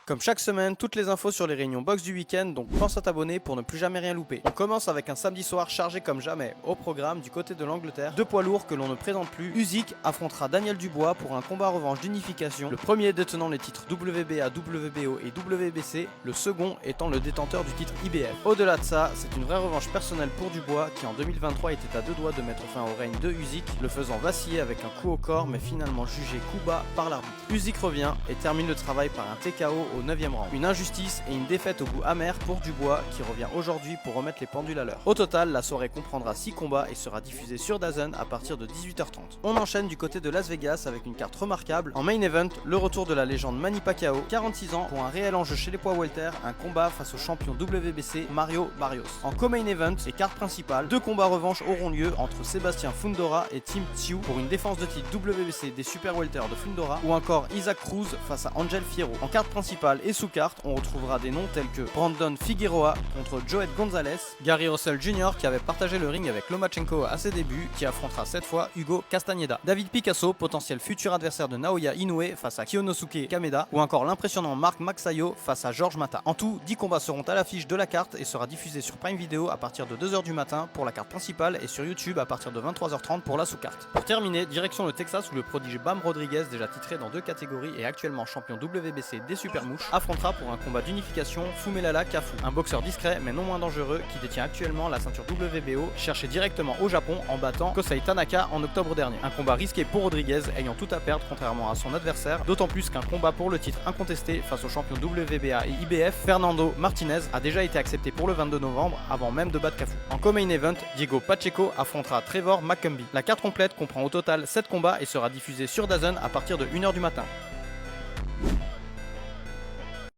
Comme chaque semaine, toutes les infos sur les réunions box du week-end, donc pense à t'abonner pour ne plus jamais rien louper. On commence avec un samedi soir chargé comme jamais. Au programme, du côté de l'Angleterre, deux poids lourds que l'on ne présente plus. Usyk affrontera Daniel Dubois pour un combat revanche d'unification, le premier détenant les titres WBA, WBO et WBC, le second étant le détenteur du titre IBF. Au-delà de ça, c'est une vraie revanche personnelle pour Dubois qui en 2023 était à deux doigts de mettre fin au règne de Usyk, le faisant vaciller avec un coup au corps mais finalement jugé coup bas par l'arbitre. Usyk revient et termine le travail par un TKO au 9e round. Une injustice et une défaite au goût amer pour Dubois qui revient aujourd'hui pour remettre les pendules à l'heure. Au total, la soirée comprendra 6 combats et sera diffusée sur DAZN à partir de 18h30. On enchaîne du côté de Las Vegas avec une carte remarquable. En main event, le retour de la légende Manny Pacquiao, 46 ans, pour un réel enjeu chez les poids welter, un combat face au champion WBC Mario Barrios. En co-main event et carte principale, deux combats revanche auront lieu entre Sébastien Fundora et Tim Tszyu pour une défense de titre WBC des super welter de Fundora ou encore Isaac Cruz face à Angel Fierro. En carte principale et sous carte, on retrouvera des noms tels que Brandon Figueroa contre Joet Gonzalez, Gary Russell Jr. qui avait partagé le ring avec Lomachenko à ses débuts, qui affrontera cette fois Hugo Castañeda, David Picasso, potentiel futur adversaire de Naoya Inoue face à Kiyonosuke Kameda, ou encore l'impressionnant Mark Maxayo face à George Mata. En tout, 10 combats seront à l'affiche de la carte et sera diffusé sur Prime Video à partir de 2h du matin pour la carte principale et sur YouTube à partir de 23h30 pour la sous-carte. Pour terminer, direction le Texas où le prodige Bam Rodriguez, déjà titré dans 2 catégories et actuellement champion WBC des super mouches, affrontera pour un combat d'unification Fumelala Kafu, un boxeur discret mais non moins dangereux qui détient actuellement la ceinture WBO, cherché directement au Japon en battant Kosei Tanaka en octobre dernier. Un combat risqué pour Rodriguez ayant tout à perdre contrairement à son adversaire, d'autant plus qu'un combat pour le titre incontesté face au champion WBA et IBF Fernando Martinez a déjà été accepté pour le 22 novembre avant même de battre Kafu. En co-main event, Diego Pacheco affrontera Trevor McCumbee. La carte complète comprend au total 7 combats et sera diffusée sur DAZN à partir de 1h du matin.